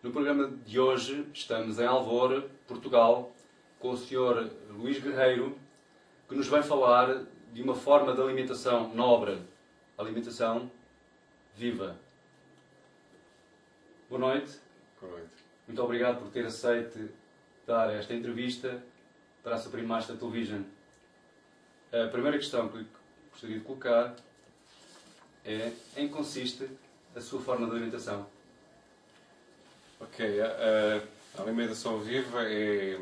No programa de hoje estamos em Alvor, Portugal, com o Sr. Luís Guerreiro, que nos vai falar de uma forma de alimentação nobre, alimentação viva. Boa noite. Boa noite. Muito obrigado por ter aceito dar esta entrevista para a Supreme Master Television. A primeira questão que gostaria de colocar é em que consiste a sua forma de alimentação. Ok, a alimentação viva é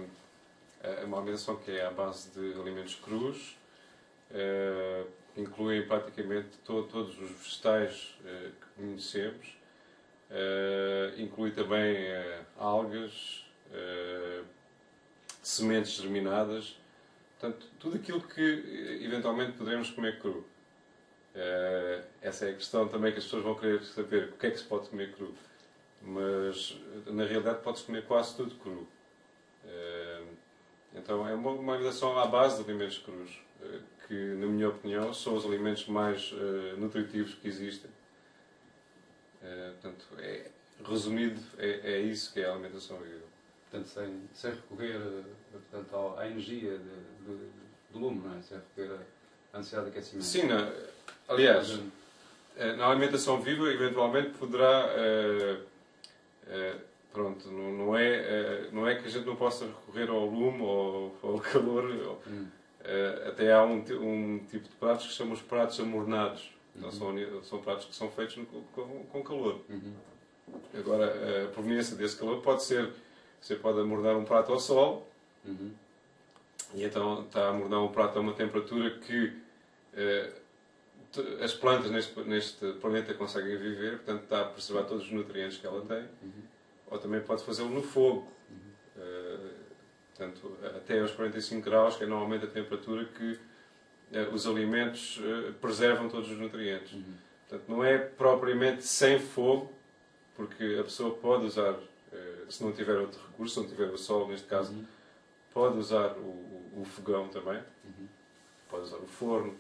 uma alimentação que é à base de alimentos crus, inclui praticamente todos os vegetais que conhecemos, inclui também algas, sementes germinadas, portanto, tudo aquilo que eventualmente poderemos comer cru. Essa é a questão também que as pessoas vão querer saber, o que é que se pode comer cru. Mas, na realidade, pode-se comer quase tudo cru. Então, é uma alimentação à base de alimentos crus, que, na minha opinião, são os alimentos mais nutritivos que existem. Portanto, resumido, é isso que é a alimentação viva. Portanto, sem recorrer portanto, à energia do lume, não é? Sem recorrer à necessidade de aquecimento. Sim, aliás, na alimentação viva, eventualmente poderá... pronto, não é que a gente não possa recorrer ao lume ou ao calor. Até há um tipo de pratos que se chamam os pratos amornados. Então, são pratos que são feitos com calor. Agora, a proveniência desse calor pode ser... Você pode amornar um prato ao sol, e então está a amornar um prato a uma temperatura que as plantas neste planeta conseguem viver, portanto está a preservar todos os nutrientes que ela tem. Ou também pode fazê-lo no fogo, portanto, até aos 45 graus, que é normalmente a temperatura que os alimentos preservam todos os nutrientes. Portanto, não é propriamente sem fogo, porque a pessoa pode usar, se não tiver outro recurso, se não tiver o sol, neste caso, pode usar o fogão também, pode usar o forno,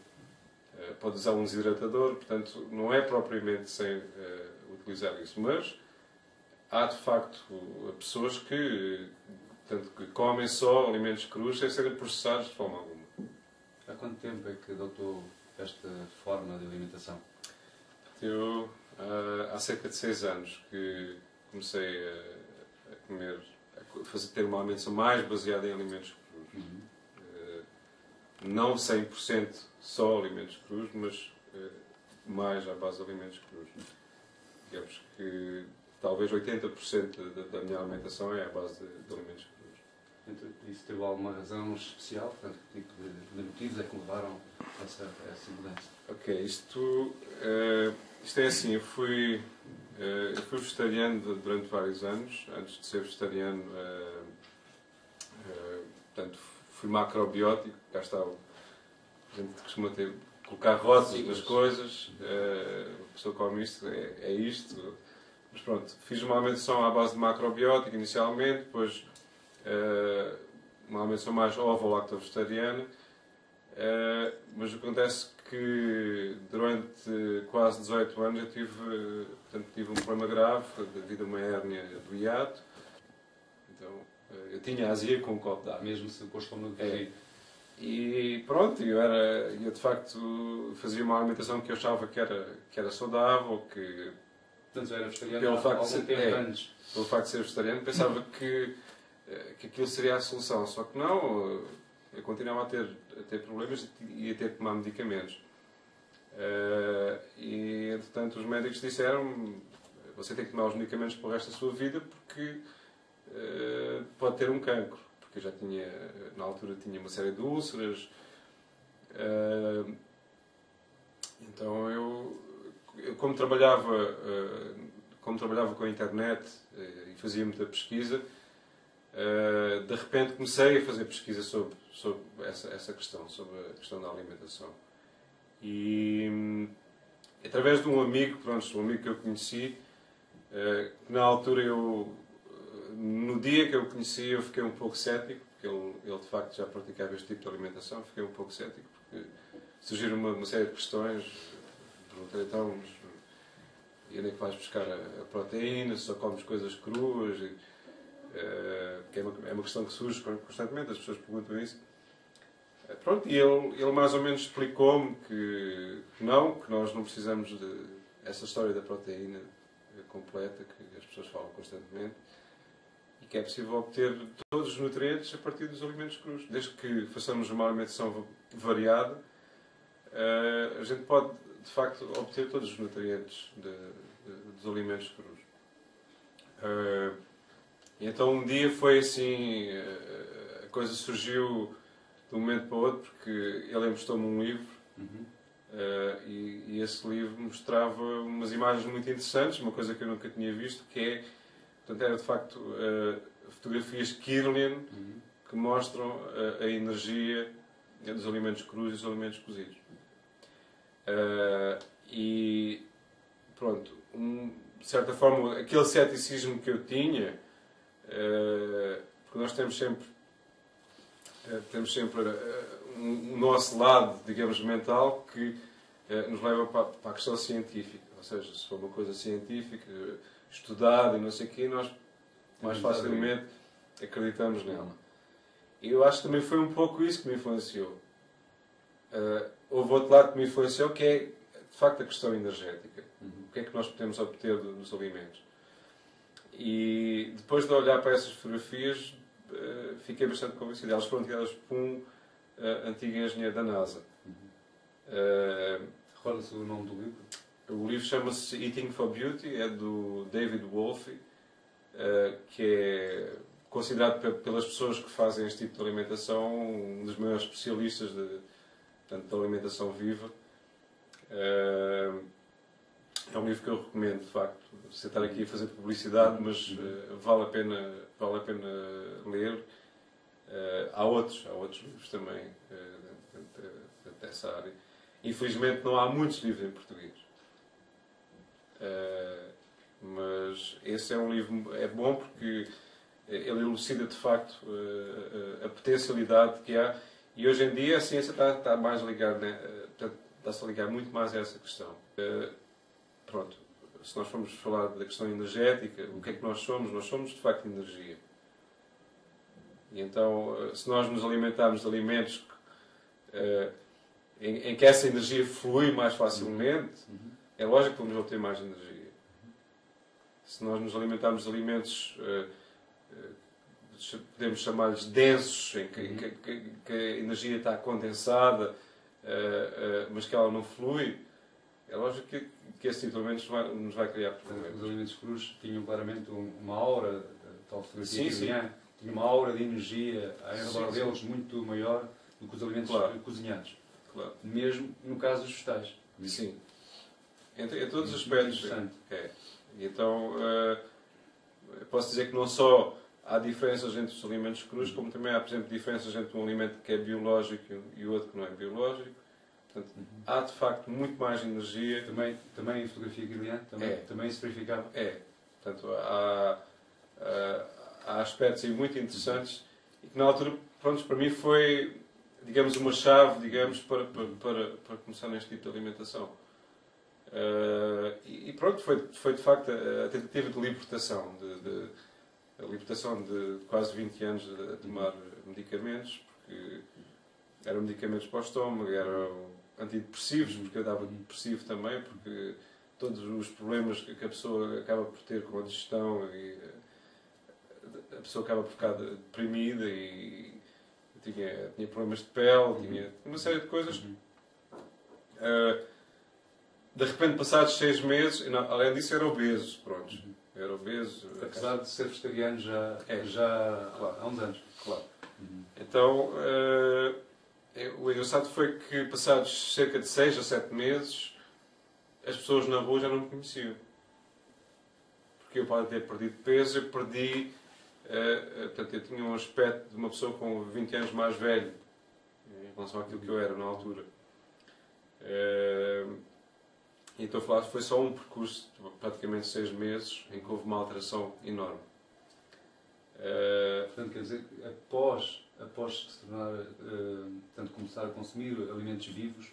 pode usar um desidratador, portanto, não é propriamente sem utilizar isso, mas há de facto pessoas que comem só alimentos crus sem serem processados de forma alguma. Há quanto tempo é que adotou esta forma de alimentação? Eu, há cerca de 6 anos que comecei a comer, ter uma alimentação mais baseada em alimentos crus. Não 100% só alimentos crus, mas mais à base de alimentos crus. Digamos que talvez 80% da minha alimentação é à base de alimentos crus. Isso teve alguma razão especial? Portanto, que tipo de motivos é que levaram a essa mudança? Ok, isto é assim, eu fui vegetariano durante vários anos. Antes de ser vegetariano, portanto, fui macrobiótico. Cá está, a gente costuma colocar rótulos nas coisas. A pessoa come isto, é isto. Mas pronto, fiz uma alimentação à base de macrobiótico inicialmente, depois uma alimentação mais ovo-lacto-vegetariana. Mas acontece que durante quase 18 anos eu tive um problema grave devido a uma hérnia do hiato. Então, eu tinha azia com um copo de água. Mesmo se o estômago frio. E pronto, eu de facto fazia uma alimentação que eu achava que era saudável, que... Portanto, já era vegetariano há algum tempo antes. Pelo facto de ser vegetariano, pensava que aquilo seria a solução. Só que não, eu continuava a ter problemas e a ter de tomar medicamentos. E, entretanto, os médicos disseram: você tem que tomar os medicamentos para o resto da sua vida porque pode ter um cancro. Porque eu já tinha, na altura, tinha uma série de úlceras. Então, eu como trabalhava com a internet e fazia muita pesquisa, de repente comecei a fazer pesquisa sobre essa questão, sobre a questão da alimentação. E através de um amigo que eu conheci, na altura no dia que eu o conheci, eu fiquei um pouco cético, porque ele de facto já praticava este tipo de alimentação. Fiquei um pouco cético porque surgiram uma série de questões. Perguntei então, onde é que vais buscar a proteína, se só comes coisas cruas, que é uma questão que surge constantemente, as pessoas perguntam isso. Pronto, e ele mais ou menos explicou-me que nós não precisamos de essa história da proteína completa, que as pessoas falam constantemente, e que é possível obter todos os nutrientes a partir dos alimentos crus. Desde que façamos uma alimentação variada, a gente pode, de facto, obter todos os nutrientes dos alimentos crus. E então um dia foi assim, a coisa surgiu de um momento para o outro, porque ele emprestou-me um livro, e esse livro mostrava umas imagens muito interessantes, uma coisa que eu nunca tinha visto, portanto, era de facto fotografias Kirlian que mostram a energia dos alimentos crus e dos alimentos cozidos. E pronto, de certa forma, aquele ceticismo que eu tinha, porque nós temos sempre o nosso lado, digamos, mental, que nos leva para a questão científica. Ou seja, se for uma coisa científica, estudada e não sei o quê, nós mais facilmente acreditamos nela. E eu acho que também foi um pouco isso que me influenciou. Houve outro lado que me influenciou, que é, de facto, a questão energética. O que é que nós podemos obter dos alimentos? E depois de olhar para essas fotografias, fiquei bastante convencido. Elas foram tiradas por um antigo engenheiro da NASA. Recorda-se o nome do livro? O livro chama-se Eating for Beauty, é do David Wolfe, que é considerado pelas pessoas que fazem este tipo de alimentação um dos maiores especialistas de alimentação viva. É um livro que eu recomendo, de facto. Sem estar aqui a fazer publicidade, mas vale a pena ler. Há outros livros também dessa área. Infelizmente não há muitos livros em português. Mas esse é um livro bom porque ele elucida de facto a potencialidade que há, e hoje em dia a ciência está mais ligada, está-se a ligar muito mais a essa questão. Pronto, se nós formos falar da questão energética, o que é que nós somos? Nós somos de facto energia. E então, se nós nos alimentarmos de alimentos em que essa energia flui mais facilmente, é lógico que vamos obter mais energia. Se nós nos alimentarmos de alimentos, podemos chamar-lhes densos, em que a energia está condensada, mas que ela não flui, é lógico que esse tipo de alimentos nos vai criar problemas. Os alimentos crus tinham claramente uma aura, tal fotografia sim. Tinha uma aura de energia à redor deles muito maior do que os alimentos cozinhados. Claro. Mesmo no caso dos vegetais. Sim. Em todos os aspectos. E então, posso dizer que não só há diferenças entre os alimentos crus, como também há, por exemplo, diferenças entre um alimento que é biológico e o outro que não é biológico. Portanto, há de facto muito mais energia. Também em fotografia Kirlian também se verificava. Portanto, há aspectos aí muito interessantes e que na altura, pronto, para mim foi, digamos, uma chave, digamos, para começar neste tipo de alimentação. E pronto, foi de facto a tentativa de libertação, a libertação de quase 20 anos a tomar medicamentos, porque eram medicamentos para o estômago, eram antidepressivos, porque eu dava depressivo também, porque todos os problemas que a pessoa acaba por ter com a digestão, e a pessoa acaba por ficar deprimida e tinha problemas de pele, tinha uma série de coisas. De repente, passados 6 meses, além disso, era obeso. Pronto. Era obeso. Apesar de ser vegetariano já há uns anos. Claro. Então, o engraçado foi que, passados cerca de 6 a 7 meses, as pessoas na rua já não me conheciam. Porque eu, para ter perdido peso, eu perdi. Portanto, eu tinha um aspecto de uma pessoa com 20 anos mais velho, em relação àquilo que eu era na altura. Então, foi só um percurso de praticamente 6 meses em que houve uma alteração enorme. Portanto, quer dizer, após se tornar, começar a consumir alimentos vivos,